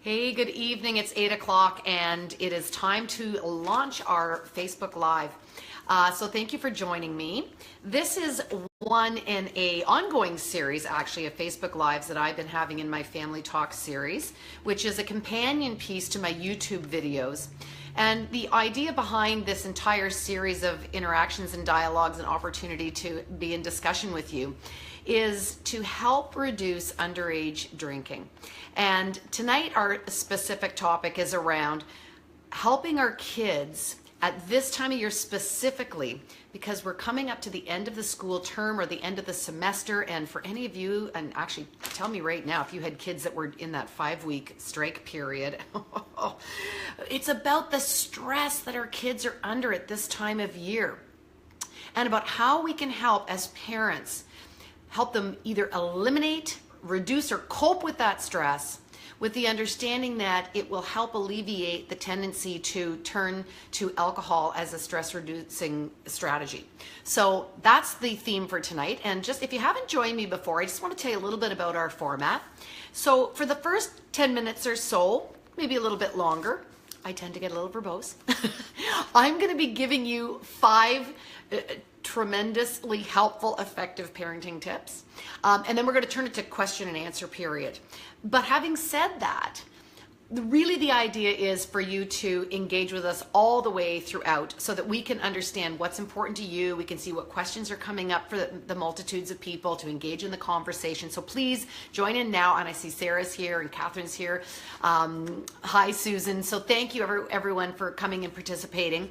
Hey, good evening. It's 8 o'clock and it is time to launch our Facebook Live. So thank you for joining me. This is one in a ongoing series, actually, of Facebook Lives that I've been having in my Family Talk series, which is a companion piece to my YouTube videos. And the idea behind this entire series of interactions and dialogues and opportunity to be in discussion with you is to help reduce underage drinking. And tonight our specific topic is around helping our kids at this time of year specifically, because we're coming up to the end of the school term or the end of the semester. And for any of you, and actually tell me right now if you had kids that were in that 5-week strike period, it's about the stress that our kids are under at this time of year and about how we can help as parents help them either eliminate, reduce, or cope with that stress, with the understanding that it will help alleviate the tendency to turn to alcohol as a stress reducing strategy. So that's the theme for tonight. And just if you haven't joined me before, I just want to tell you a little bit about our format. So for the first 10 minutes or so, maybe a little bit longer, I tend to get a little verbose, I'm going to be giving you 5 tremendously helpful, effective parenting tips. And then we're going to turn it to question and answer period. But having said that, really the idea is for you to engage with us all the way throughout so that we can understand what's important to you. We can see what questions are coming up for the multitudes of people to engage in the conversation. So please join in now. And I see Sarah's here and Catherine's here. Hi, Susan. So thank you everyone for coming and participating.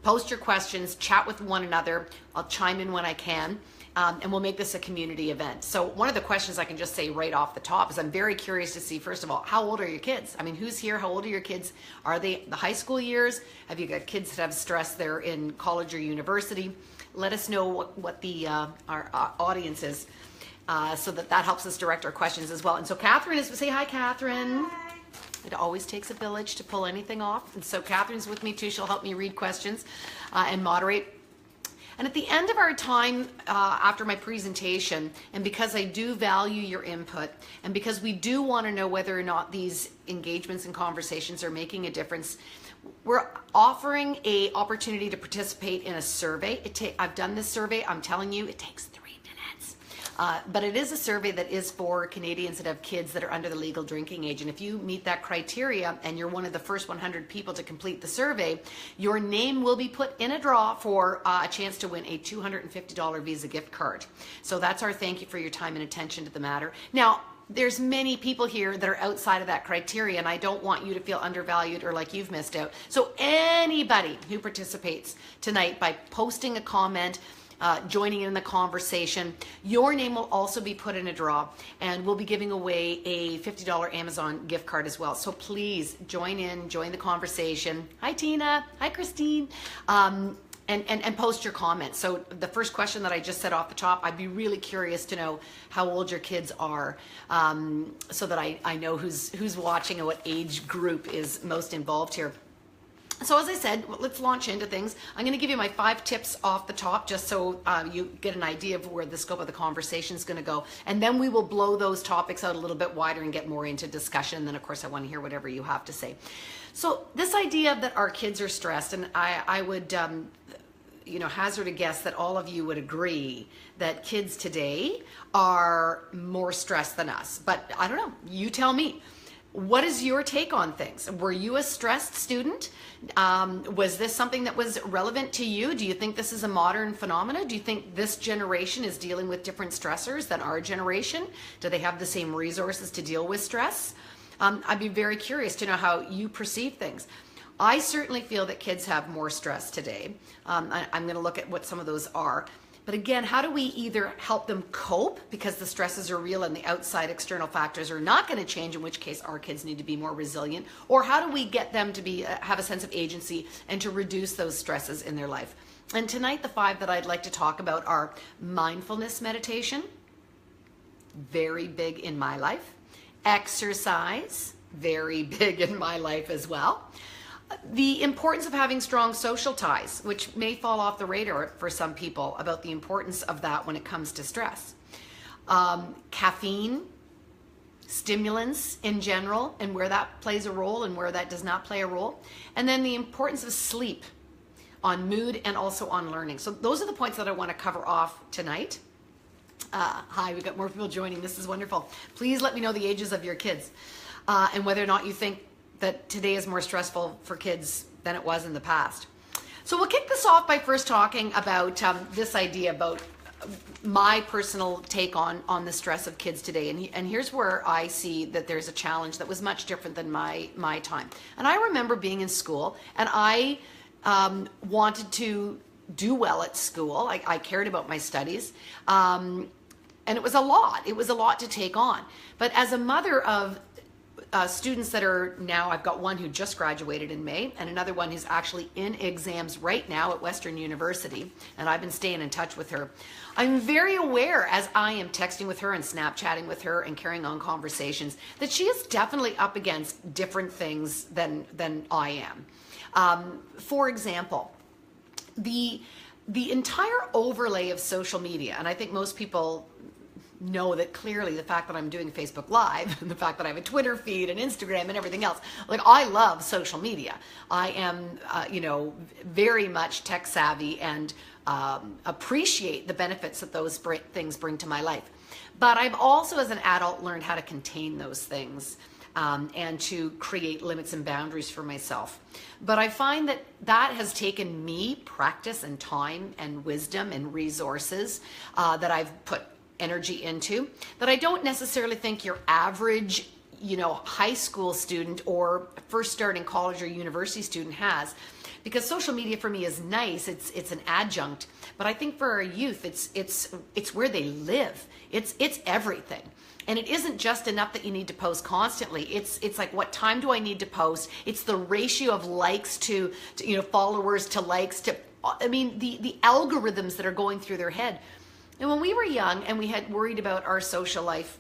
Post your questions, chat with one another. I'll chime in when I can. And we'll make this a community event. So one of the questions I can just say right off the top is I'm very curious to see, first of all, how old are your kids? I mean, who's here? How old are your kids? Are they the high school years? Have you got kids that have stress they're in college or university? Let us know what the our audience is so that helps us direct our questions as well. And so Catherine is, say hi, Catherine. Hi. It always takes a village to pull anything off. And so Catherine's with me too. She'll help me read questions and moderate. And at the end of our time after my presentation, and because I do value your input, and because we do want to know whether or not these engagements and conversations are making a difference, we're offering an opportunity to participate in a survey. I've done this survey. I'm telling you, it takes 3 minutes. But it is a survey that is for Canadians that have kids that are under the legal drinking age. And if you meet that criteria and you're one of the first 100 people to complete the survey, your name will be put in a draw for a chance to win a $250 Visa gift card. So that's our thank you for your time and attention to the matter. Now, there's many people here that are outside of that criteria, and I don't want you to feel undervalued or like you've missed out. So anybody who participates tonight by posting a comment, joining in the conversation, your name will also be put in a draw, and we'll be giving away a $50 Amazon gift card as well. So please join in, join the conversation. Hi, Tina. Hi, Christine. And post your comments. So the first question that I just said off the top, I'd be really curious to know how old your kids are, so that I know who's watching and what age group is most involved here. So as I said, let's launch into things. I'm going to give you my 5 tips off the top just so you get an idea of where the scope of the conversation is going to go. And then we will blow those topics out a little bit wider and get more into discussion. And then, of course, I want to hear whatever you have to say. So this idea that our kids are stressed, and I would hazard a guess that all of you would agree that kids today are more stressed than us. But I don't know. You tell me. What is your take on things? Were you a stressed student? Was this something that was relevant to you? Do you think this is a modern phenomenon? Do you think this generation is dealing with different stressors than our generation? Do they have the same resources to deal with stress? I'd be very curious to know how you perceive things. I certainly feel that kids have more stress today. I'm going to look at what some of those are. But again, how do we either help them cope because the stresses are real and the outside external factors are not going to change, in which case our kids need to be more resilient, or how do we get them to have a sense of agency and to reduce those stresses in their life? And tonight, the 5 that I'd like to talk about are mindfulness meditation, very big in my life, exercise, very big in my life as well, the importance of having strong social ties, which may fall off the radar for some people about the importance of that when it comes to stress. Caffeine, stimulants in general and where that plays a role and where that does not play a role. And then the importance of sleep on mood and also on learning. So those are the points that I want to cover off tonight. Hi, we've got more people joining. This is wonderful. Please let me know the ages of your kids and whether or not you think that today is more stressful for kids than it was in the past. So we'll kick this off by first talking about this idea about my personal take on the stress of kids today. And here's where I see that there's a challenge that was much different than my time. And I remember being in school, and I wanted to do well at school. I cared about my studies. And it was a lot. It was a lot to take on. But as a mother of students that are now, I've got one who just graduated in May and another one who's actually in exams right now at Western University, and I've been staying in touch with her. I'm very aware, as I am texting with her and Snapchatting with her and carrying on conversations, that she is definitely up against different things than I am. For example, the entire overlay of social media, and I think most people know that clearly the fact that I'm doing Facebook Live and the fact that I have a Twitter feed and Instagram and everything else, like I love social media. I am, very much tech savvy and appreciate the benefits that those things bring to my life. But I've also, as an adult, learned how to contain those things and to create limits and boundaries for myself. But I find that has taken me practice and time and wisdom and resources that I've put energy into, that I don't necessarily think your average, high school student or first starting college or university student has. Because social media for me is nice, it's an adjunct, but I think for our youth, it's where they live. It's everything. And it isn't just enough that you need to post constantly. It's like, what time do I need to post? It's the ratio of likes to followers to likes to, the algorithms that are going through their head. And when we were young and we had worried about our social life,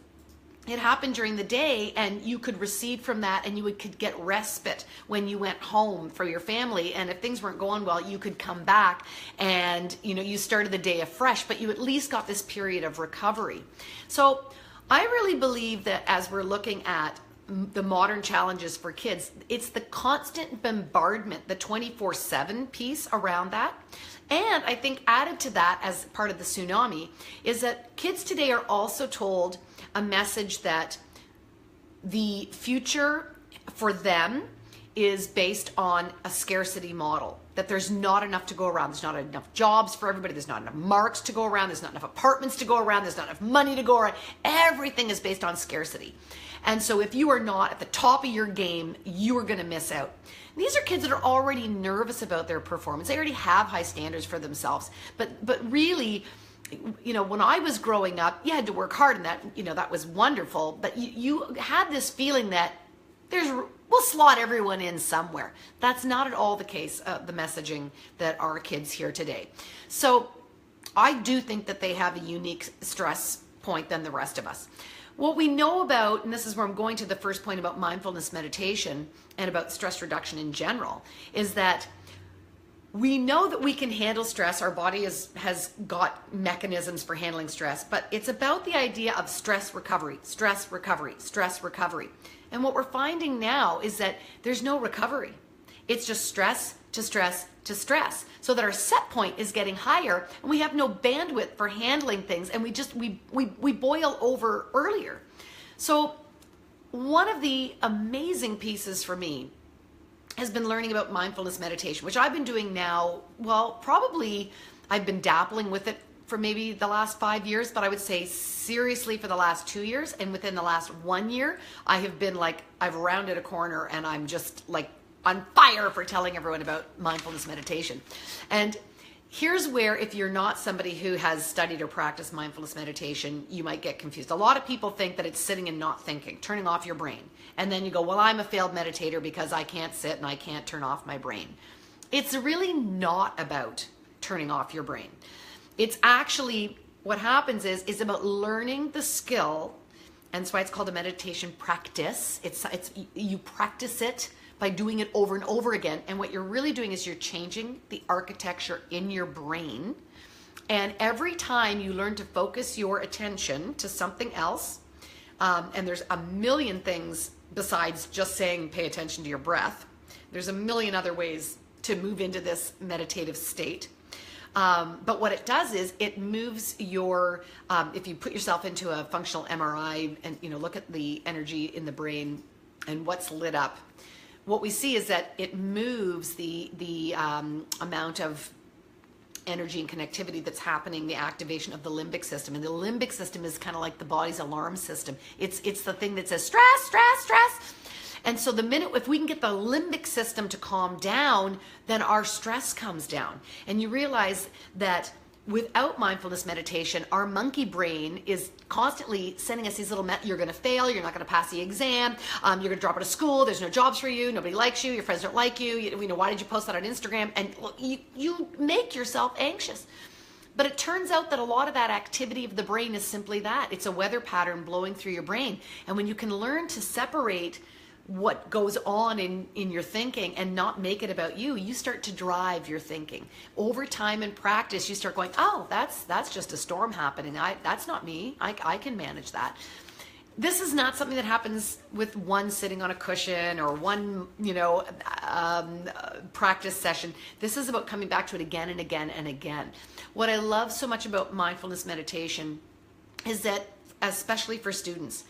it happened during the day, and you could recede from that, and you could get respite when you went home for your family. And if things weren't going well, you could come back and you started the day afresh, but you at least got this period of recovery. So I really believe that as we're looking at the modern challenges for kids, it's the constant bombardment, the 24/7 piece around that. And I think added to that as part of the tsunami is that kids today are also told a message that the future for them is based on a scarcity model, that there's not enough to go around. There's not enough jobs for everybody. There's not enough marks to go around. There's not enough apartments to go around. There's not enough money to go around. Everything is based on scarcity. And so if you are not at the top of your game, you are going to miss out. These are kids that are already nervous about their performance. They already have high standards for themselves. But really, when I was growing up, you had to work hard, and that was wonderful. But you had this feeling that we'll slot everyone in somewhere. That's not at all the case, the messaging that our kids hear today. So I do think that they have a unique stress point than the rest of us. What we know about, and this is where I'm going to the first point about mindfulness meditation and about stress reduction in general, is that we know that we can handle stress. Our body has got mechanisms for handling stress, but it's about the idea of stress recovery, stress recovery, stress recovery. And what we're finding now is that there's no recovery. It's just stress to stress to stress, so that our set point is getting higher and we have no bandwidth for handling things, and we boil over earlier. So one of the amazing pieces for me has been learning about mindfulness meditation, which I've been doing now, probably I've been dabbling with it for maybe the last 5 years, but I would say seriously for the last 2 years, and within the last 1 year, I have been I've rounded a corner, and I'm just on fire for telling everyone about mindfulness meditation. And here's where, if you're not somebody who has studied or practiced mindfulness meditation, you might get confused. A lot of people think that it's sitting and not thinking, turning off your brain. And then you go, well, I'm a failed meditator because I can't sit and I can't turn off my brain. It's really not about turning off your brain. It's actually, what happens is about learning the skill, and that's why it's called a meditation practice. You practice it by doing it over and over again. And what you're really doing is you're changing the architecture in your brain. And every time you learn to focus your attention to something else, And there's a million things besides just saying pay attention to your breath. There's a million other ways to move into this meditative state. But what it does is it moves your, if you put yourself into a functional MRI and look at the energy in the brain and what's lit up, what we see is that it moves the amount of energy and connectivity that's happening, the activation of the limbic system. And the limbic system is kind of like the body's alarm system. It's the thing that says stress, stress, stress. And so the minute, if we can get the limbic system to calm down, then our stress comes down. And you realize that without mindfulness meditation, our monkey brain is constantly sending us these little, you're going to fail, you're not going to pass the exam, you're going to drop out of school, there's no jobs for you, nobody likes you, your friends don't like you, why did you post that on Instagram? And you make yourself anxious. But it turns out that a lot of that activity of the brain is simply that. It's a weather pattern blowing through your brain. And when you can learn to separate what goes on in your thinking and not make it about you, you start to drive your thinking. Over time and practice, you start going, oh, that's just a storm happening. That's not me. I can manage that. This is not something that happens with one sitting on a cushion or one, practice session. This is about coming back to it again and again and again. What I love so much about mindfulness meditation is that, especially for students,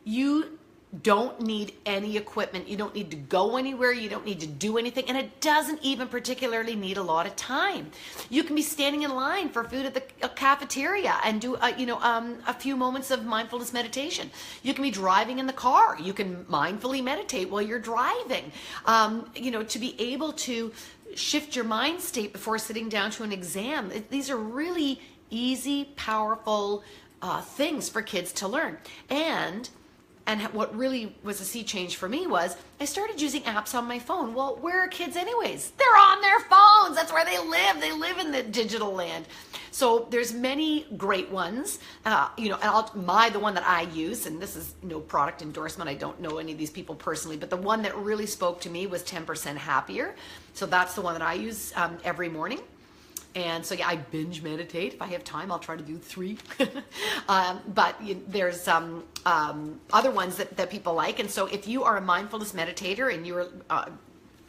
you don't need any equipment. You don't need to go anywhere. You don't need to do anything. And it doesn't even particularly need a lot of time. You can be standing in line for food at the cafeteria and do, a few moments of mindfulness meditation. You can be driving in the car. You can mindfully meditate while you're driving. To be able to shift your mind state before sitting down to an exam. These are really easy, powerful things for kids to learn. And what really was a sea change for me was I started using apps on my phone. Well, where are kids anyways? They're on their phones. That's where they live. They live in the digital land. So there's many great ones. The one that I use, and this is no product endorsement. I don't know any of these people personally, but the one that really spoke to me was 10% Happier. So that's the one that I use every morning. And so, I binge meditate. If I have time, I'll try to do 3. But there's other ones that people like. And so if you are a mindfulness meditator and you're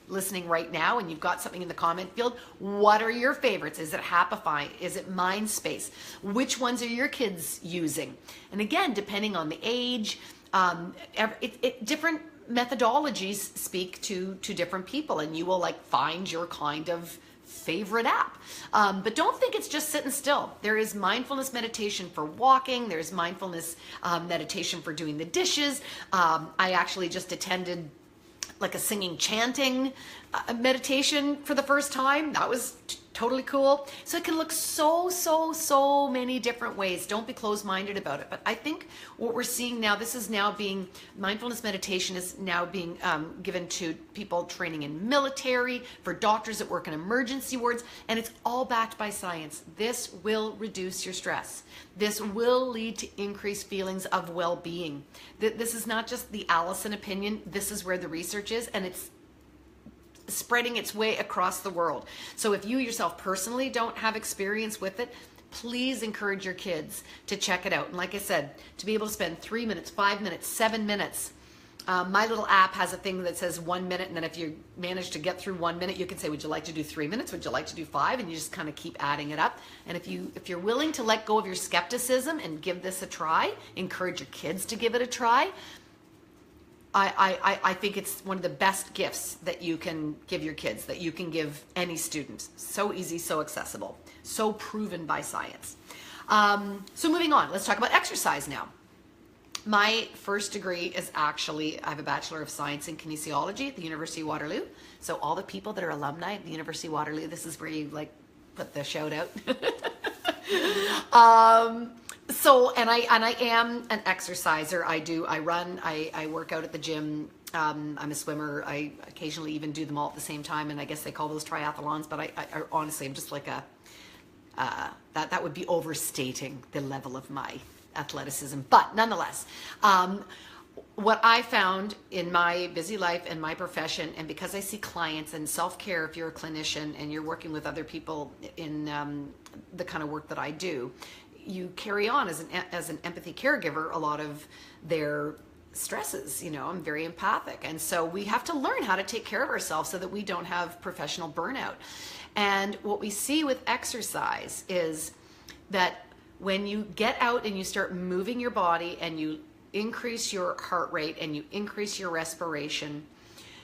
listening right now and you've got something in the comment field, what are your favorites? Is it Happify? Is it Mindspace? Which ones are your kids using? And again, depending on the age, different methodologies speak to different people, and you will find your kind of favorite app. But don't think it's just sitting still. There is mindfulness meditation for walking. There's mindfulness meditation for doing the dishes. I actually just attended a singing, chanting meditation for the first time. That was totally cool. So it can look so many different ways. Don't be closed-minded about it. But I think what we're seeing now, mindfulness meditation is now being given to people training in military, for doctors that work in emergency wards, and it's all backed by science. This will reduce your stress. This will lead to increased feelings of well-being. This is not just the Allison opinion. This is where the research is, and it's spreading its way across the world. So if you yourself personally don't have experience with it, please encourage your kids to check it out. And like I said, to be able to spend 3 minutes, 5 minutes, 7 minutes. My little app has a thing that says 1 minute, and then if you manage to get through 1 minute, you can say, would you like to do 3 minutes? Would you like to do 5? And you just kind of keep adding it up. And if you're willing to let go of your skepticism and give this a try, encourage your kids to give it a try, I think it's one of the best gifts that you can give your kids, that you can give any student. So easy, so accessible, so proven by science. So moving on, let's talk about exercise now. My first degree is actually, I have a Bachelor of Science in Kinesiology at the University of Waterloo. So all the people that are alumni at the University of Waterloo, this is where you put the shout out. And I am an exerciser. I run, I work out at the gym. I'm a swimmer. I occasionally even do them all at the same time, and I guess they call those triathlons, but I honestly, I'm just that would be overstating the level of my athleticism. But nonetheless, what I found in my busy life and my profession, and because I see clients and self-care, if you're a clinician and you're working with other people in the kind of work that I do, you carry on as an empathy caregiver a lot of their stresses. You know, I'm very empathic, and so we have to learn how to take care of ourselves so that we don't have professional burnout. And what we see with exercise is that when you get out and you start moving your body and you increase your heart rate and you increase your respiration,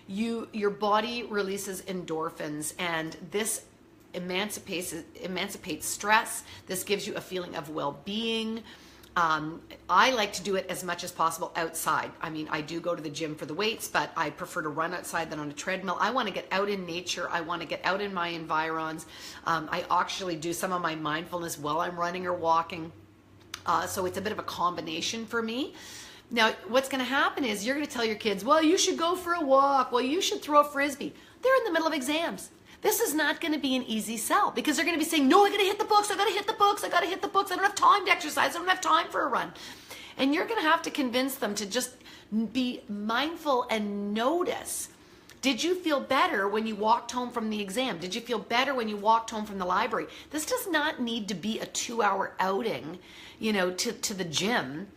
your body releases endorphins, and this emancipates stress. This gives you a feeling of well-being. I like to do it as much as possible outside. I mean, I do go to the gym for the weights, but I prefer to run outside than on a treadmill. I want to get out in nature. I want to get out in my environs. I actually do some of my mindfulness while I'm running or walking. So it's a bit of a combination for me. Now, what's going to happen is you're going to tell your kids, well, you should go for a walk. Well, you should throw a Frisbee. They're in the middle of exams. This is not going to be an easy sell because they're going to be saying, no, I got to hit the books. I got to hit the books. I got to hit the books. I don't have time to exercise. I don't have time for a run. And you're going to have to convince them to just be mindful and notice. Did you feel better when you walked home from the exam? Did you feel better when you walked home from the library? This does not need to be a 2-hour outing, you know, to the gym.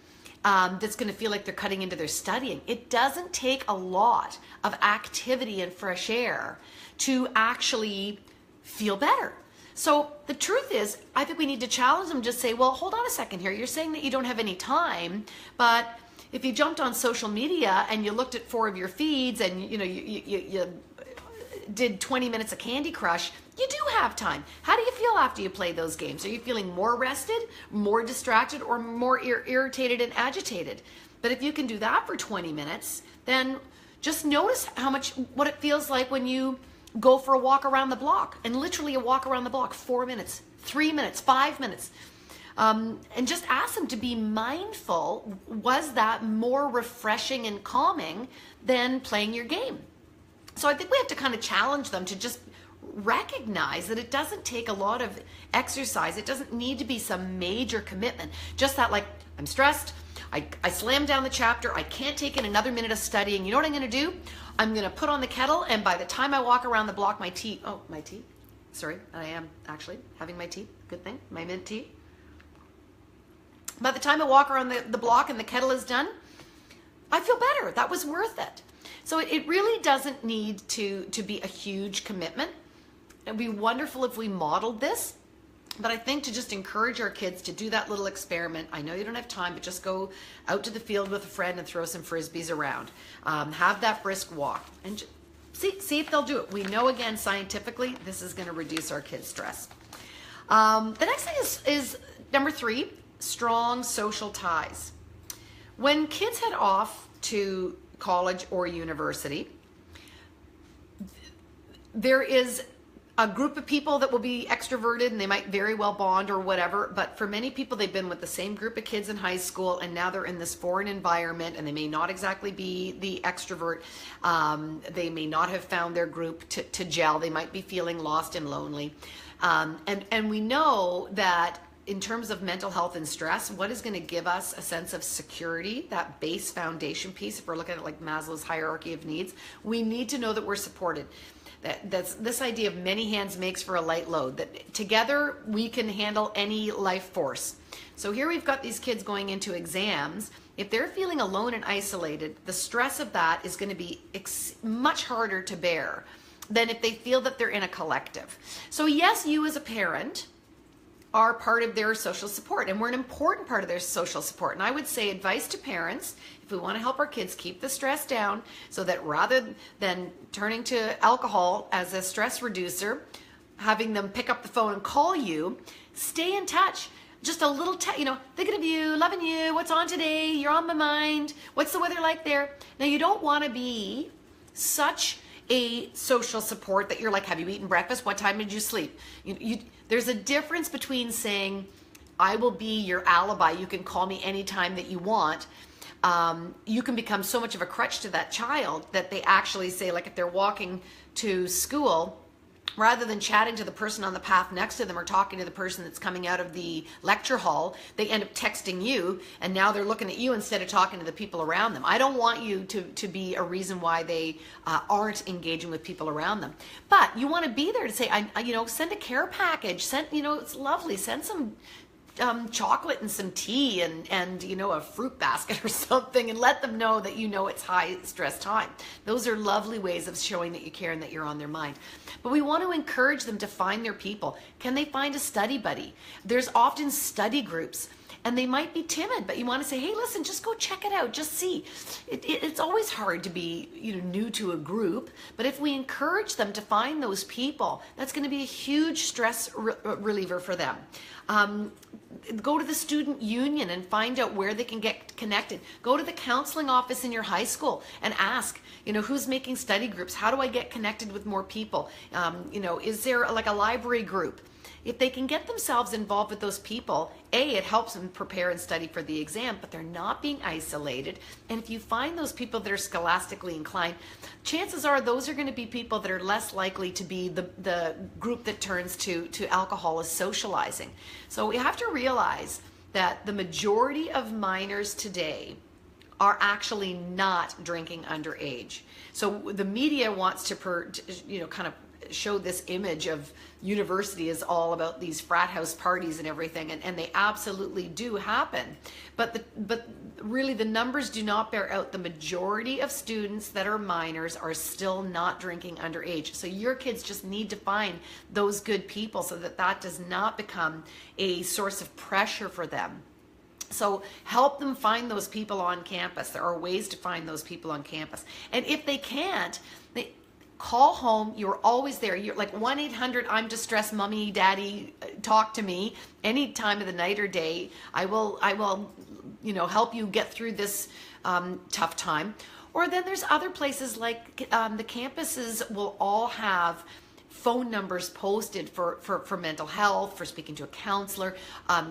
That's going to feel like they're cutting into their studying. It doesn't take a lot of activity and fresh air to actually feel better. So the truth is, I think we need to challenge them, just say, well, hold on a second here. You're saying that you don't have any time, but if you jumped on social media and you looked at 4 of your feeds and you did 20 minutes of Candy Crush, you do have time. How do you feel after you play those games? Are you feeling more rested, more distracted, or more irritated and agitated? But if you can do that for 20 minutes, then just notice what it feels like when you go for a walk around the block, and literally a walk around the block, 4 minutes, 3 minutes, 5 minutes. And just ask them to be mindful. Was that more refreshing and calming than playing your game? So I think we have to kind of challenge them to just recognize that it doesn't take a lot of exercise. It doesn't need to be some major commitment. Just that, like, I'm stressed. I slammed down the chapter. I can't take in another minute of studying. You know what I'm going to do? I'm going to put on the kettle, and by the time I walk around the block, my tea. Sorry, I am actually having my tea. Good thing, my mint tea. By the time I walk around the block and the kettle is done, I feel better. That was worth it. So it really doesn't need to be a huge commitment. It'd be wonderful if we modeled this. But I think to just encourage our kids to do that little experiment. I know you don't have time, but just go out to the field with a friend and throw some Frisbees around. Have that brisk walk and see if they'll do it. We know, again, scientifically, this is going to reduce our kids' stress. The next thing is number 3, strong social ties. When kids head off to college or university, there is a group of people that will be extroverted and they might very well bond or whatever, but for many people, they've been with the same group of kids in high school and now they're in this foreign environment and they may not exactly be the extrovert. They may not have found their group to gel. They might be feeling lost and lonely. And we know that in terms of mental health and stress, what is going to give us a sense of security, that base foundation piece, if we're looking at like Maslow's hierarchy of needs, we need to know that we're supported. That's this idea of many hands makes for a light load, that together we can handle any life force. So here we've got these kids going into exams. If they're feeling alone and isolated, the stress of that is going to be much harder to bear than if they feel that they're in a collective. So yes, you as a parent are part of their social support, and we're an important part of their social support. And I would say advice to parents, if we want to help our kids keep the stress down, so that rather than turning to alcohol as a stress reducer, having them pick up the phone and call you, stay in touch. Just a little, thinking of you, loving you, what's on today, you're on my mind, what's the weather like there? Now, you don't want to be such a social support that you're like, have you eaten breakfast? What time did you sleep? There's a difference between saying, I will be your alibi. You can call me anytime that you want. You can become so much of a crutch to that child that they actually say, like if they're walking to school, rather than chatting to the person on the path next to them or talking to the person that's coming out of the lecture hall, they end up texting you, and now they're looking at you instead of talking to the people around them. I don't want you to be a reason why they aren't engaging with people around them. But you want to be there to say, send a care package. It's lovely. Send some chocolate and some tea and you know, a fruit basket or something, and let them know that you know it's high stress time. Those are lovely ways of showing that you care and that you're on their mind. But we want to encourage them to find their people. Can they find a study buddy? There's often study groups, and they might be timid, but you want to say, hey, listen, just go check it out, just see. It's always hard to be, you know, new to a group, but if we encourage them to find those people, that's going to be a huge stress reliever for them. Go to the student union and find out where they can get connected. Go to the counseling office in your high school and ask, you know, who's making study groups? How do I get connected with more people? You know, is there like a library group? If they can get themselves involved with those people, A, it helps them prepare and study for the exam, but they're not being isolated. And if you find those people that are scholastically inclined, chances are those are going to be people that are less likely to be the group that turns to alcohol as socializing. So we have to realize that the majority of minors today are actually not drinking underage. So the media wants to, you know, kind of show this image of university is all about these frat house parties and everything, and they absolutely do happen, but really the numbers do not bear out. The majority of students that are minors are still not drinking underage. So your kids just need to find those good people so that that does not become a source of pressure for them. So help them find those people on campus. There are ways to find those people on campus, and if they can't, call home. You're always there. You're like 1-800 I'm distressed, mommy, daddy, talk to me any time of the night or day. I will, you know, help you get through this tough time. Or then there's other places like the campuses will all have phone numbers posted for mental health, for speaking to a counselor.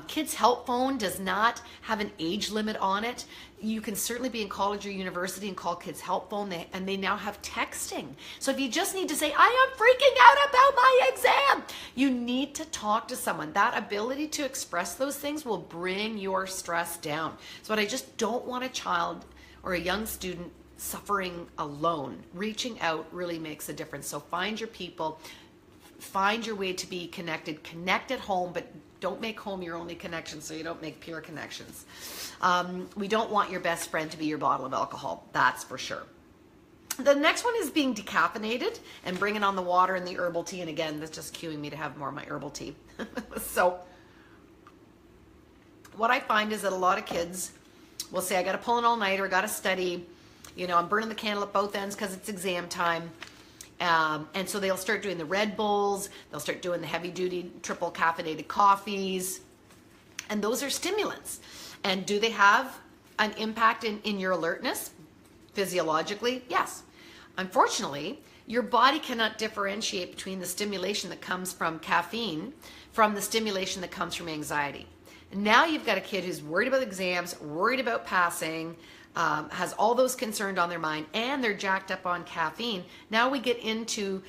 Kids Help Phone does not have an age limit on it. You can certainly be in college or university and call Kids Help Phone, and they now have texting. So if you just need to say, I am freaking out about my exam, you need to talk to someone. That ability to express those things will bring your stress down. So I just don't want a child or a young student suffering alone. Reaching out really makes a difference. So find your people, find your way to be connected. Connect at home, but don't make home your only connection so you don't make peer connections. We don't want your best friend to be your bottle of alcohol, that's for sure. The next one is being decaffeinated and bringing on the water and the herbal tea. And again, that's just cueing me to have more of my herbal tea. So what I find is that a lot of kids will say, I got to pull an all-nighter, I got to study, you know, I'm burning the candle at both ends because it's exam time. And so they'll start doing the Red Bulls, they'll start doing the heavy-duty triple caffeinated coffees, and those are stimulants. And do they have an impact in your alertness? Physiologically, yes. Unfortunately, your body cannot differentiate between the stimulation that comes from caffeine from the stimulation that comes from anxiety. And now you've got a kid who's worried about exams, worried about passing, has all those concerns on their mind, and they're jacked up on caffeine. Now we get into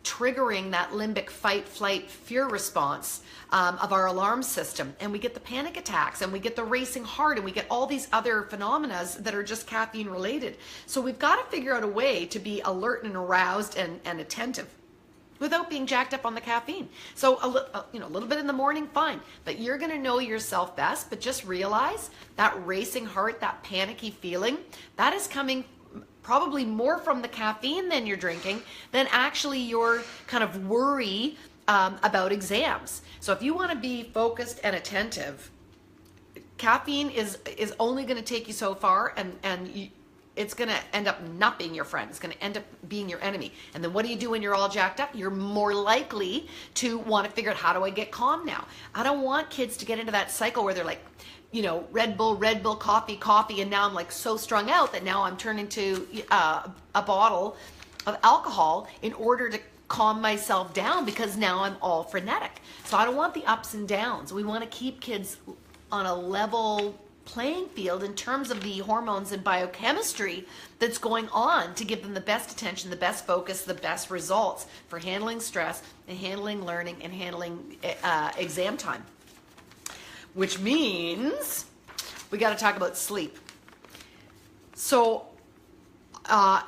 triggering that limbic fight, flight, fear response of our alarm system, and we get the panic attacks, and we get the racing heart, and we get all these other phenomena that are just caffeine related. So we've got to figure out a way to be alert and aroused and attentive without being jacked up on the caffeine. So a little bit in the morning, fine, but you're going to know yourself best. But just realize that racing heart, that panicky feeling, that is coming probably more from the caffeine than you're drinking than actually your kind of worry about exams. So if you want to be focused and attentive, caffeine is only going to take you so far, and it's going to end up not being your friend. It's going to end up being your enemy. And then what do you do when you're all jacked up? You're more likely to want to figure out, how do I get calm now? I don't want kids to get into that cycle where they're like, you know, Red Bull, coffee, and now I'm like so strung out that now I'm turning to a bottle of alcohol in order to calm myself down because now I'm all frenetic. So I don't want the ups and downs. We want to keep kids on a level playing field in terms of the hormones and biochemistry that's going on to give them the best attention, the best focus, the best results for handling stress and handling learning and handling exam time. Which means we got to talk about sleep. So I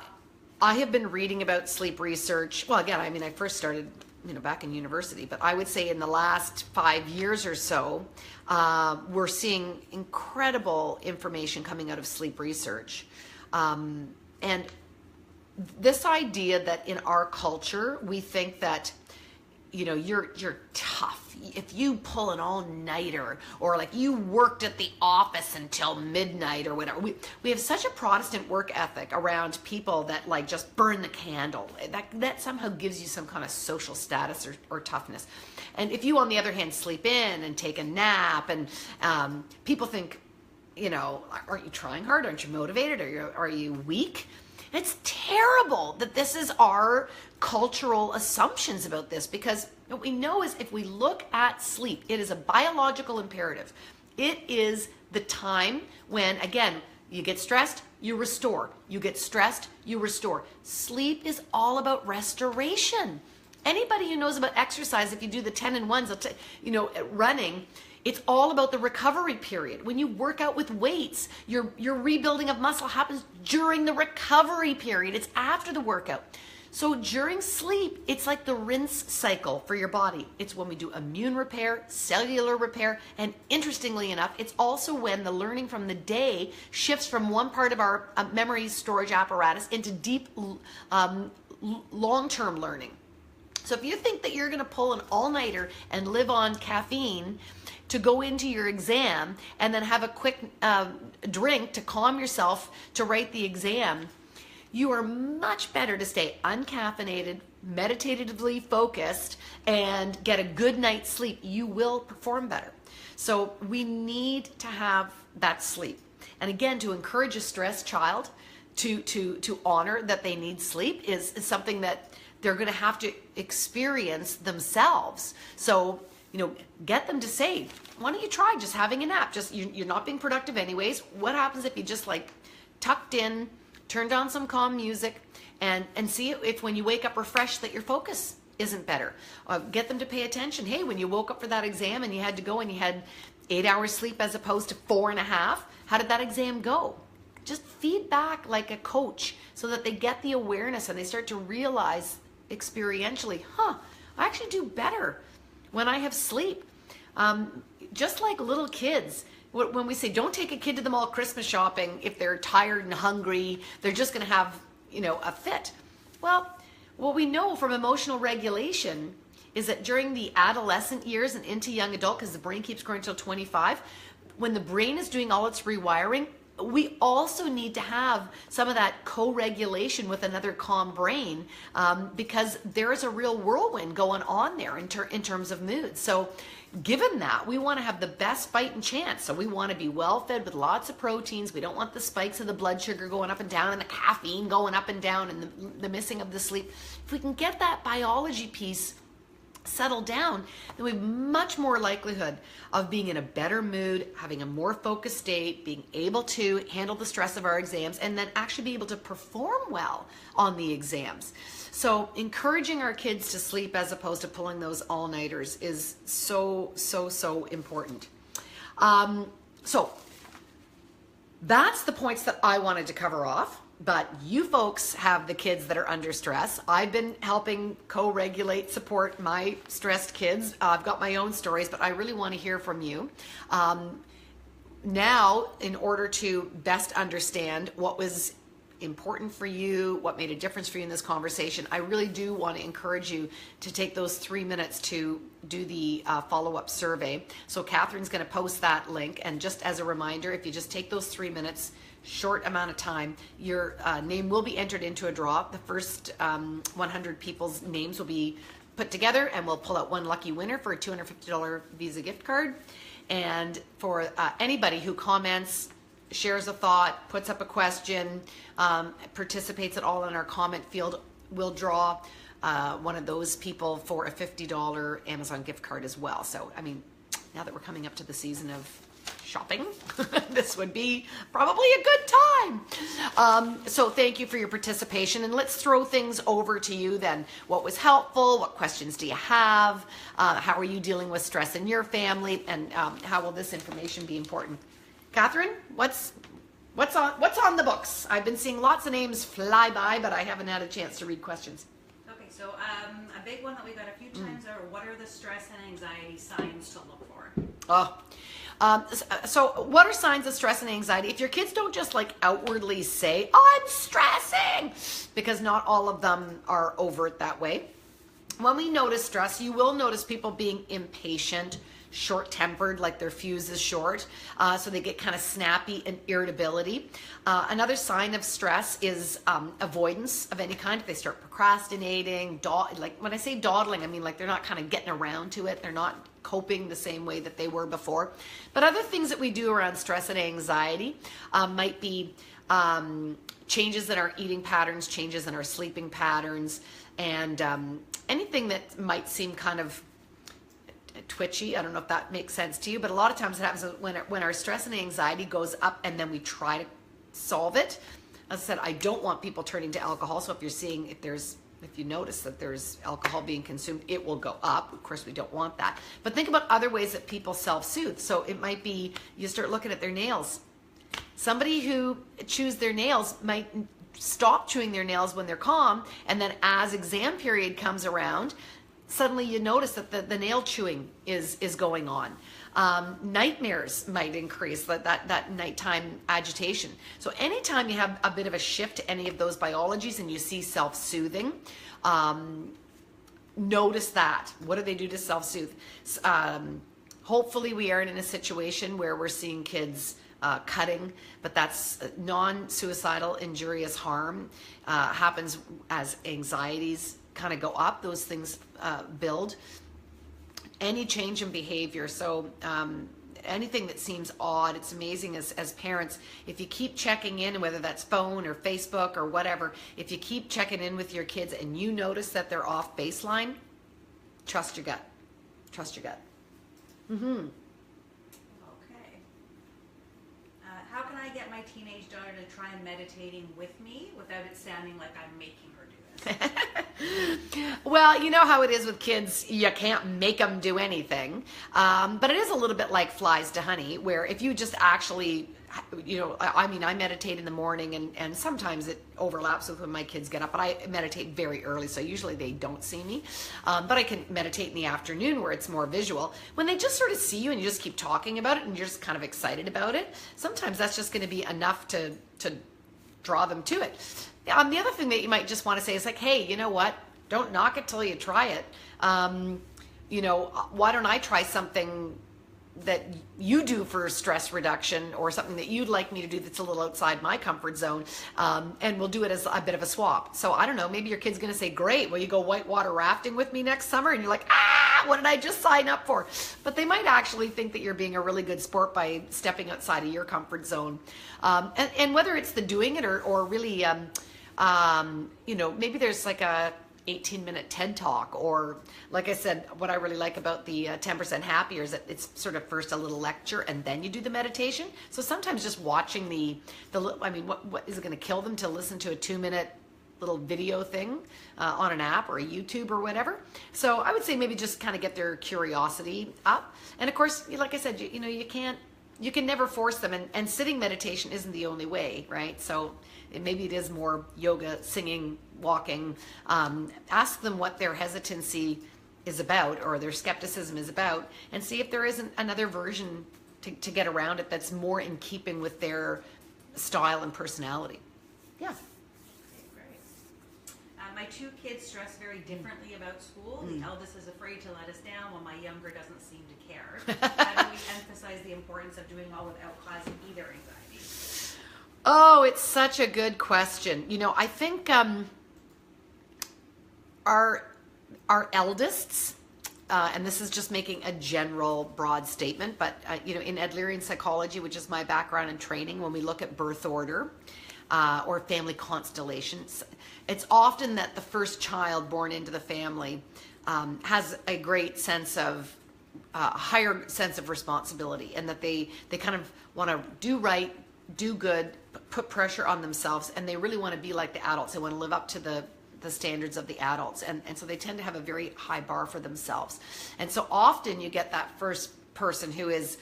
have been reading about sleep research. Well, again, I mean, I first started back in university, but I would say in the last 5 years or so, we're seeing incredible information coming out of sleep research. And this idea that in our culture, we think that, you're tough if you pull an all-nighter, or like you worked at the office until midnight or whatever. We have such a Protestant work ethic around people that like just burn the candle. That somehow gives you some kind of social status or toughness. And if you, on the other hand, sleep in and take a nap, and people think, aren't you trying hard? Aren't you motivated? Are you weak? It's terrible that this is our cultural assumptions about this, because what we know is if we look at sleep, it is a biological imperative. It is the time when, again, you get stressed, you restore. You get stressed, you restore. Sleep is all about restoration. Anybody who knows about exercise, if you do the 10 and 1s, running, it's all about the recovery period. When you work out with weights, your rebuilding of muscle happens during the recovery period. It's after the workout. So during sleep, it's like the rinse cycle for your body. It's when we do immune repair, cellular repair, and interestingly enough, it's also when the learning from the day shifts from one part of our memory storage apparatus into deep long-term learning. So if you think that you're going to pull an all-nighter and live on caffeine to go into your exam and then have a quick drink to calm yourself to write the exam, you are much better to stay uncaffeinated, meditatively focused, and get a good night's sleep. You will perform better. So we need to have that sleep. And again, to encourage a stressed child to honor that they need sleep is something that they're going to have to experience themselves. So, get them to say, why don't you try just having a nap? Just you're not being productive anyways. What happens if you just like tucked in, turned on some calm music, and see if when you wake up refreshed that your focus isn't better. Get them to pay attention. Hey, when you woke up for that exam and you had to go and you had 8 hours sleep as opposed to 4.5, how did that exam go? Just feedback like a coach so that they get the awareness and they start to realize experientially, I actually do better when I have sleep. Just like little kids, when we say don't take a kid to the mall Christmas shopping if they're tired and hungry, they're just going to have, a fit. Well, what we know from emotional regulation is that during the adolescent years and into young adult, because the brain keeps growing until 25, when the brain is doing all its rewiring, we also need to have some of that co-regulation with another calm brain, because there is a real whirlwind going on there in terms of mood. So given that, we want to have the best fighting chance. So we want to be well fed with lots of proteins. We don't want the spikes of the blood sugar going up and down and the caffeine going up and down and the missing of the sleep. If we can get that biology piece settle down, then we have much more likelihood of being in a better mood, having a more focused state, being able to handle the stress of our exams, and then actually be able to perform well on the exams. So encouraging our kids to sleep as opposed to pulling those all-nighters is so important. So that's the points that I wanted to cover off. But you folks have the kids that are under stress. I've been helping co-regulate, support my stressed kids. I've got my own stories, but I really want to hear from you. Now, in order to best understand what was important for you, what made a difference for you in this conversation, I really do want to encourage you to take those 3 minutes to do the follow-up survey. So Catherine's going to post that link. And just as a reminder, if you just take those 3 minutes, short amount of time, your name will be entered into a draw. The first 100 people's names will be put together, and we'll pull out one lucky winner for a $250 Visa gift card. And for anybody who comments, shares a thought, puts up a question, participates at all in our comment field, we'll draw one of those people for a $50 Amazon gift card as well. So, I mean, now that we're coming up to the season of shopping, this would be probably a good time. So thank you for your participation, and let's throw things over to you then. What was helpful? What questions do you have? How are you dealing with stress in your family? And how will this information be important? Catherine, what's on the books? I've been seeing lots of names fly by, but I haven't had a chance to read questions. Okay, So a big one that we got a few times are, what are the stress and anxiety signs to look for? So what are signs of stress and anxiety? If your kids don't just like outwardly say, oh, I'm stressing, because not all of them are overt that way. When we notice stress, you will notice people being impatient, short-tempered, like their fuse is short, so they get kind of snappy, and irritability. Another sign of stress is avoidance of any kind. If they start procrastinating, like when I say dawdling, I mean like they're not kind of getting around to it. They're not coping the same way that they were before. But other things that we do around stress and anxiety might be changes in our eating patterns, changes in our sleeping patterns, and anything that might seem kind of twitchy. I don't know if that makes sense to you, but a lot of times it happens when our stress and anxiety goes up and then we try to solve it. As I said, I don't want people turning to alcohol. So if you notice that there's alcohol being consumed, it will go up. Of course, we don't want that. But think about other ways that people self-soothe. So it might be you start looking at their nails. Somebody who chews their nails might stop chewing their nails when they're calm, and then as exam period comes around, suddenly you notice that the nail chewing is going on. Nightmares might increase, that nighttime agitation. So anytime you have a bit of a shift to any of those biologies and you see self-soothing, notice that. What do they do to self-soothe? Hopefully we aren't in a situation where we're seeing kids cutting, but that's non-suicidal injurious harm. Happens as anxieties kind of go up, those things build. Any change in behavior, so anything that seems odd, it's amazing as parents, if you keep checking in, whether that's phone or Facebook or whatever, if you keep checking in with your kids and you notice that they're off baseline, trust your gut. Trust your gut. Okay. How can I get my teenage daughter to try meditating with me without it sounding like I'm making her do this? Well, you know how it is with kids, you can't make them do anything. But it is a little bit like flies to honey, where if you just actually, I meditate in the morning, and sometimes it overlaps with when my kids get up, but I meditate very early, so usually they don't see me. But I can meditate in the afternoon where it's more visual. When they just sort of see you and you just keep talking about it and you're just kind of excited about it, sometimes that's just going to be enough to draw them to it. The other thing that you might just want to say is like, hey, you know what? Don't knock it till you try it. Why don't I try something that you do for stress reduction, or something that you'd like me to do that's a little outside my comfort zone, and we'll do it as a bit of a swap. So I don't know, maybe your kid's going to say, great, will you go whitewater rafting with me next summer? And you're like, what did I just sign up for? But they might actually think that you're being a really good sport by stepping outside of your comfort zone. And whether it's the doing it or really, maybe there's like a 18-minute TED Talk, or like I said, what I really like about the 10% Happier is that it's sort of first a little lecture and then you do the meditation. So sometimes just watching what is it going to kill them to listen to a 2-minute little video thing on an app or a YouTube or whatever? So I would say maybe just kind of get their curiosity up. And of course, like I said, you can never force them, and sitting meditation isn't the only way, right? So maybe it is more yoga, singing, walking. Ask them what their hesitancy is about, or their skepticism is about, and see if there isn't another version to get around it that's more in keeping with their style and personality. Yeah. Okay, great. My 2 kids stress very differently about school. The eldest is afraid to let us down, while my younger doesn't seem to care. How do we emphasize the importance of doing well without causing either anxiety? Oh, it's such a good question. I think our eldest, and this is just making a general broad statement, but in Adlerian psychology, which is my background and training, when we look at birth order or family constellations, it's often that the first child born into the family has a great sense of higher sense of responsibility, and that they kind of want to do right, do good, put pressure on themselves, and they really want to be like the adults. They want to live up to the standards of the adults, and so they tend to have a very high bar for themselves. And so often you get that first person who is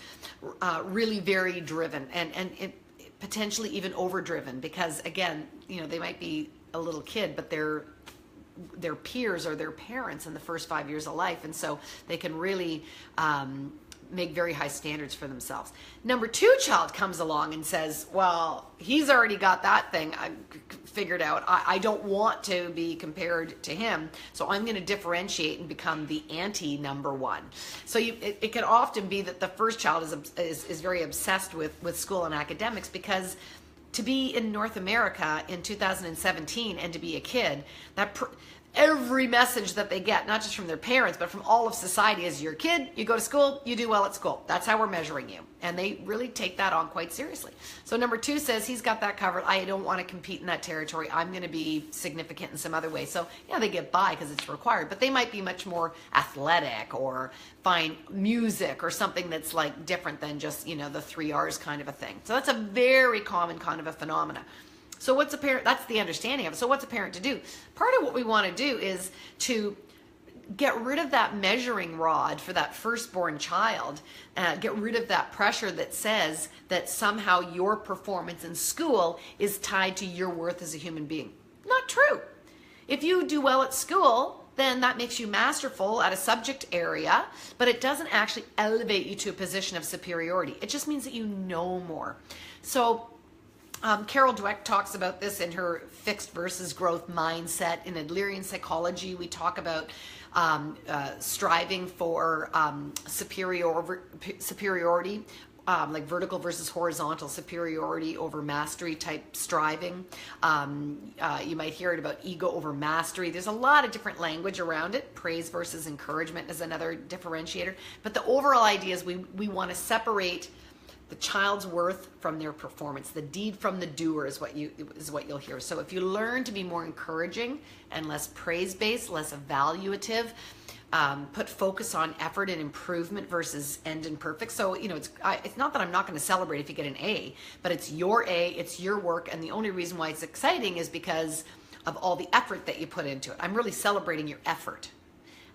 really very driven, and potentially even overdriven, because again, they might be a little kid, but they're their peers or their parents in the first 5 years of life. And so they can really make very high standards for themselves. Number 2 child comes along and says, well, he's already got that thing figured out. I don't want to be compared to him, so I'm going to differentiate and become the anti-number 1. So it can often be that the first child is very obsessed with school and academics, because to be in North America in 2017 and to be a kid, every message that they get, not just from their parents, but from all of society, is you're a kid, you go to school, you do well at school. That's how we're measuring you. And they really take that on quite seriously. So number 2 says he's got that covered. I don't want to compete in that territory. I'm going to be significant in some other way. So yeah, they get by because it's required, but they might be much more athletic or find music or something that's like different than just, the 3 R's kind of a thing. So that's a very common kind of a phenomena. So what's a parent? That's the understanding of it. So what's a parent to do? Part of what we want to do is to get rid of that measuring rod for that firstborn child, get rid of that pressure that says that somehow your performance in school is tied to your worth as a human being. Not true. If you do well at school, then that makes you masterful at a subject area, but it doesn't actually elevate you to a position of superiority. It just means that you know more. So Carol Dweck talks about this in her fixed versus growth mindset. In Adlerian psychology, we talk about striving for superiority, like vertical versus horizontal superiority over mastery type striving. You might hear it about ego over mastery. There's a lot of different language around it. Praise versus encouragement is another differentiator. But the overall idea is we want to separate the child's worth from their performance. The deed from the doer is what you'll hear. So if you learn to be more encouraging and less praise-based, less evaluative, put focus on effort and improvement versus end and perfect. So, it's not that I'm not going to celebrate if you get an A, but it's your A, it's your work, and the only reason why it's exciting is because of all the effort that you put into it. I'm really celebrating your effort.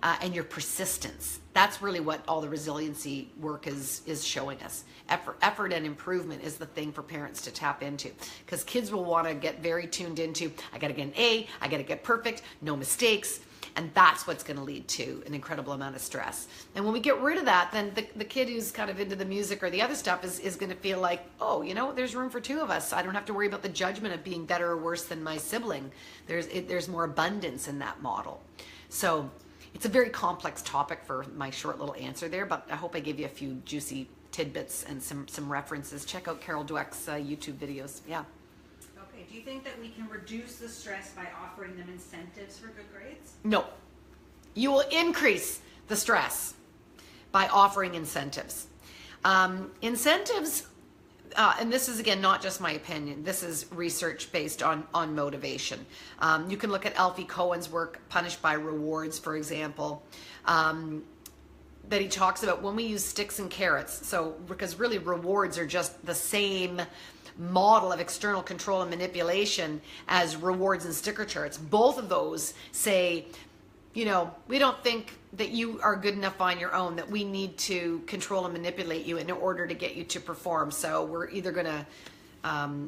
And your persistence. That's really what all the resiliency work is showing us. Effort and improvement is the thing for parents to tap into, because kids will want to get very tuned into, I got to get an A, I got to get perfect, no mistakes, and that's what's going to lead to an incredible amount of stress. And when we get rid of that, then the kid who's kind of into the music or the other stuff is going to feel like, oh, there's room for 2 of us. I don't have to worry about the judgment of being better or worse than my sibling. There's more abundance in that model. So it's a very complex topic for my short little answer there, but I hope I gave you a few juicy tidbits and some references. Check out Carol Dweck's YouTube videos. Yeah. Okay. Do you think that we can reduce the stress by offering them incentives for good grades? No. You will increase the stress by offering incentives. Incentives, and this is, again, not just my opinion. This is research based on motivation. You can look at Alfie Cohen's work, Punished by Rewards, for example, that he talks about when we use sticks and carrots. So, because really rewards are just the same model of external control and manipulation as rewards and sticker charts. Both of those say, we don't think that you are good enough on your own, that we need to control and manipulate you in order to get you to perform. So we're either going to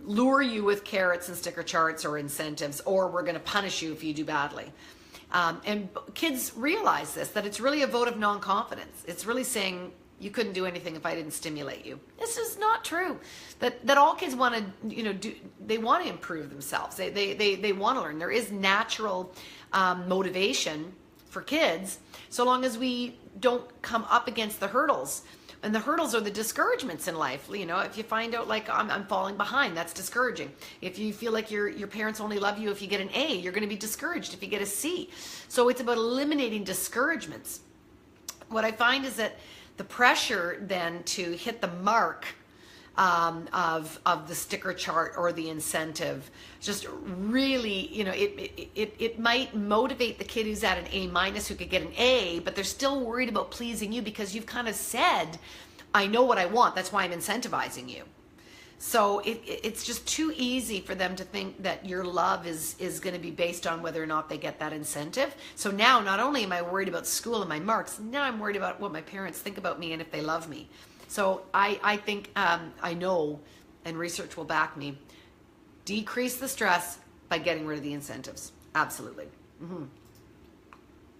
lure you with carrots and sticker charts or incentives, or we're going to punish you if you do badly. And kids realize this, that it's really a vote of non-confidence. It's really saying, you couldn't do anything if I didn't stimulate you. This is not true. That all kids want to, they want to improve themselves. They want to learn. There is natural motivation for kids, so long as we don't come up against the hurdles. And the hurdles are the discouragements in life. If you find out like I'm falling behind, that's discouraging. If you feel like your parents only love you if you get an A, you're going to be discouraged if you get a C. So it's about eliminating discouragements. What I find is that the pressure then to hit the mark of the sticker chart or the incentive just really, it might motivate the kid who's at an A- who could get an A, but they're still worried about pleasing you because you've kind of said, I know what I want, that's why I'm incentivizing you. So it's just too easy for them to think that your love is going to be based on whether or not they get that incentive. So now not only am I worried about school and my marks, now I'm worried about what my parents think about me and if they love me. So I think, I know, and research will back me, decrease the stress by getting rid of the incentives. Absolutely. Mm-hmm.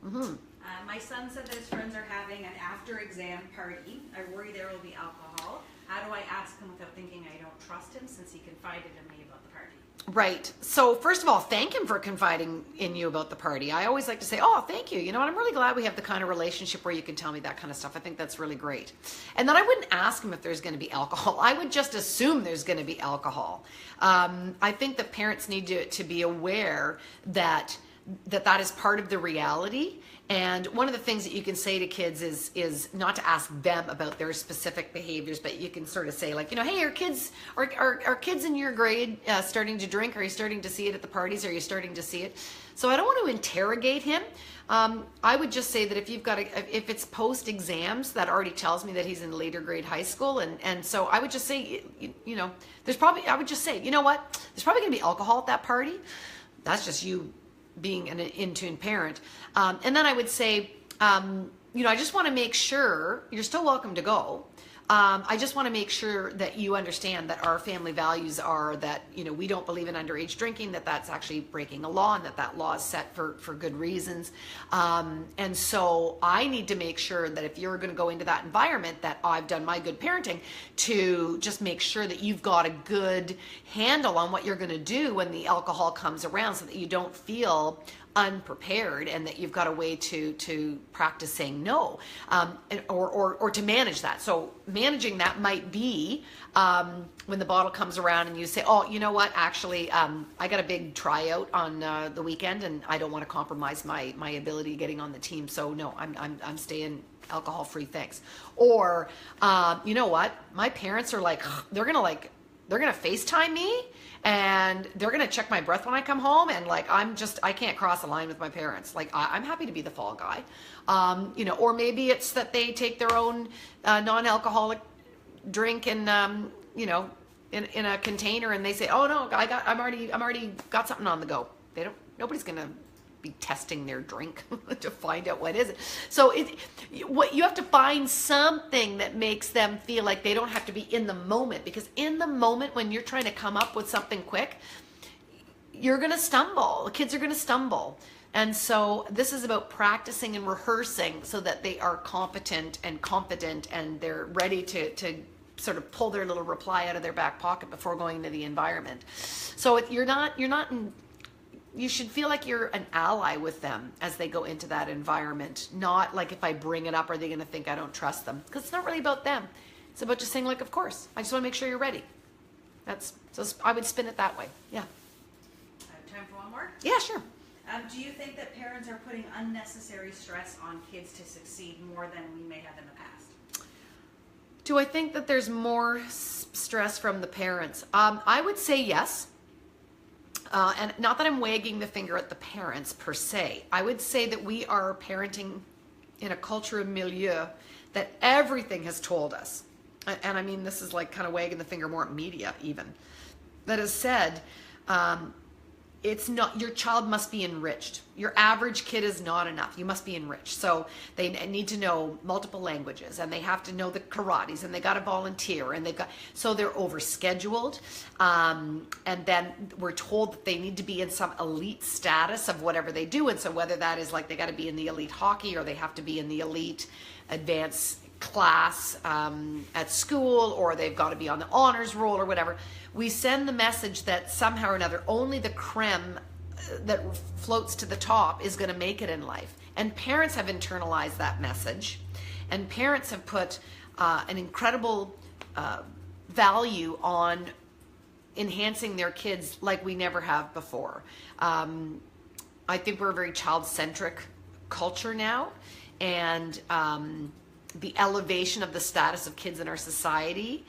My son said that his friends are having an after-exam party. I worry there will be alcohol. How do I ask him without thinking I don't trust him, since he confided in me about the party? Right. So first of all, thank him for confiding in you about the party. I always like to say, oh, thank you. You know what? I'm really glad we have the kind of relationship where you can tell me that kind of stuff. I think that's really great. And then I wouldn't ask him if there's going to be alcohol. I would just assume there's going to be alcohol. I think that parents need to be aware that is part of the reality. And one of the things that you can say to kids is not to ask them about their specific behaviors, but you can sort of say, like, you know, hey, are kids in your grade starting to drink? Are you starting to see it at the parties? Are you starting to see it? So I don't want to interrogate him. I would just say that if it's post exams, that already tells me that he's in later grade high school. And so I would just say, you know, I would just say, you know what? There's probably going to be alcohol at that party. That's just you being an in-tune parent. And then I would say, you know, I just want to make sure you're still welcome to go. I just want to make sure that you understand that our family values are that, you know, we don't believe in underage drinking, that's actually breaking a law, and that law is set for good reasons. And so I need to make sure that if you're going to go into that environment, that I've done my good parenting to just make sure that you've got a good handle on what you're going to do when the alcohol comes around, so that you don't feel unprepared, and that you've got a way to practice saying no, or to manage that. So managing that might be when the bottle comes around and you say, oh, you know what, actually I got a big tryout on the weekend, and I don't want to compromise my ability getting on the team, so no, I'm staying alcohol free, thanks. Or you know what, my parents are like, they're gonna FaceTime me, and they're going to check my breath when I come home. And like, I can't cross the line with my parents. Like, I'm happy to be the fall guy. You know, or maybe it's that they take their own non-alcoholic drink and, you know, in a container, and they say, oh no, I'm already got something on the go. Nobody's going to be testing their drink to find out what is it. So you have to find something that makes them feel like they don't have to be in the moment, because in the moment when you're trying to come up with something quick, you're going to stumble. The kids are going to stumble. And so this is about practicing and rehearsing so that they are competent and confident, and they're ready to sort of pull their little reply out of their back pocket before going into the environment. So you should feel like you're an ally with them as they go into that environment. Not like, if I bring it up, are they going to think I don't trust them? Because it's not really about them. It's about just saying, like, of course, I just want to make sure you're ready. So I would spin it that way. Yeah. Time for one more? Yeah, sure. Do you think that parents are putting unnecessary stress on kids to succeed more than we may have in the past? Do I think that there's more stress from the parents? I would say yes. And not that I'm wagging the finger at the parents per se. I would say that we are parenting in a culture of milieu that everything has told us. And I mean, this is like kind of wagging the finger more at media even. That has said, it's not, your child must be enriched. Your average kid is not enough. You must be enriched. So they need to know multiple languages, and they have to know the karates, and they got to volunteer, and so they're overscheduled. And then we're told that they need to be in some elite status of whatever they do. And so whether that is like they got to be in the elite hockey, or they have to be in the elite advanced class at school, or they've got to be on the honors roll or whatever, we send the message that somehow or another only the creme that floats to the top is going to make it in life. And parents have internalized that message, and parents have put an incredible value on enhancing their kids like we never have before. I think we're a very child-centric culture now, and the elevation of the status of kids in our society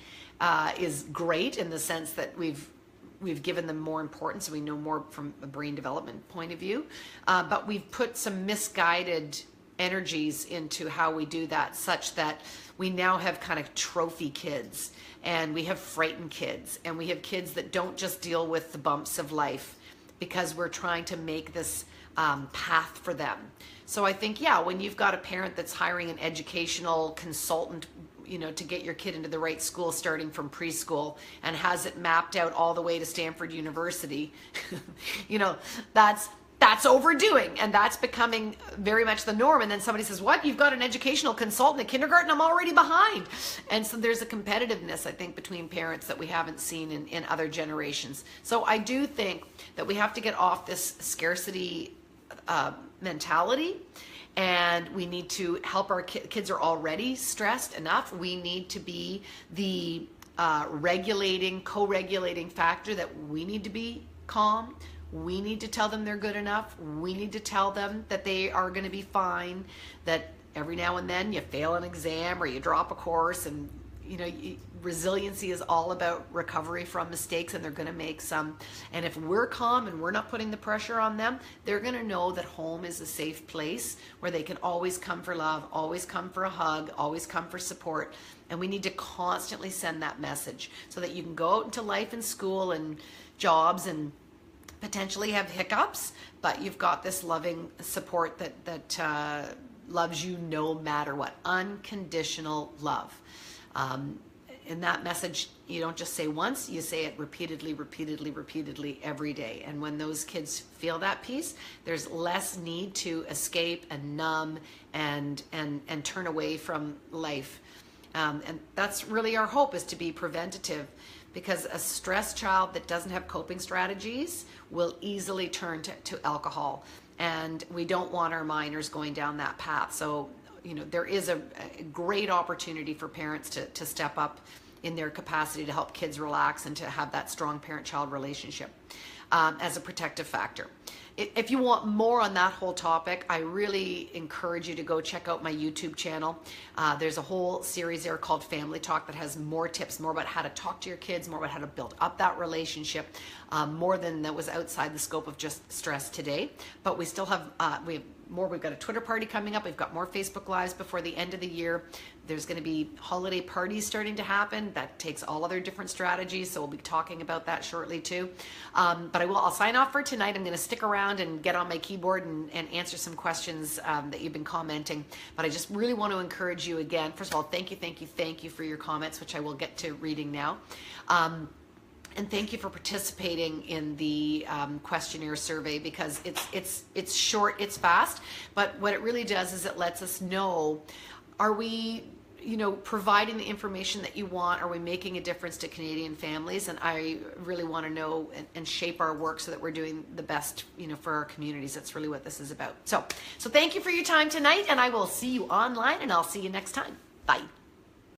is great in the sense that we've given them more importance, and we know more from a brain development point of view, but we've put some misguided energies into how we do that, such that we now have kind of trophy kids, and we have frightened kids, and we have kids that don't just deal with the bumps of life because we're trying to make this path for them. So I think, yeah, when you've got a parent that's hiring an educational consultant, you know, to get your kid into the right school starting from preschool, and has it mapped out all the way to Stanford University, you know, that's that's overdoing, and that's becoming very much the norm. And then somebody says, what, you've got an educational consultant in kindergarten? I'm already behind. And so there's a competitiveness, I think, between parents that we haven't seen in other generations. So I do think that we have to get off this scarcity mentality, and we need to help our kids are already stressed enough. We need to be the co-regulating factor, that we need to be calm. We need to tell them they're good enough. We need to tell them that they are going to be fine, that every now and then you fail an exam or you drop a course, and resiliency is all about recovery from mistakes, and they're going to make some. And if we're calm and we're not putting the pressure on them, they're going to know that home is a safe place where they can always come for love, always come for a hug, always come for support. And we need to constantly send that message so that you can go out into life and school and jobs and potentially have hiccups, but you've got this loving support that loves you no matter what. Unconditional love. In that message, you don't just say once, you say it repeatedly every day. And when those kids feel that peace, there's less need to escape and numb and turn away from life. And that's really our hope, is to be preventative, because a stressed child that doesn't have coping strategies will easily turn to alcohol. And we don't want our minors going down that path. So, there is a great opportunity for parents to step up in their capacity to help kids relax and to have that strong parent-child relationship as a protective factor. If you want more on that whole topic, I really encourage you to go check out my YouTube channel. There's a whole series there called Family Talk that has more tips, more about how to talk to your kids, more about how to build up that relationship, more than that was outside the scope of just stress today. But we still have, we have more. We've got a Twitter party coming up. We've got more Facebook Lives before the end of the year. There's going to be holiday parties starting to happen. That takes all other different strategies, so we'll be talking about that shortly too. But I'll sign off for tonight. I'm going to stick around and get on my keyboard and answer some questions that you've been commenting. But I just really want to encourage you again. First of all, thank you for your comments, which I will get to reading now. And thank you for participating in the questionnaire survey, because it's short, it's fast, but what it really does is it lets us know, are we providing the information that you want? Are we making a difference to Canadian families? And I really want to know and shape our work so that we're doing the best, for our communities. That's really what this is about. So thank you for your time tonight, and I will see you online, and I'll see you next time. Bye.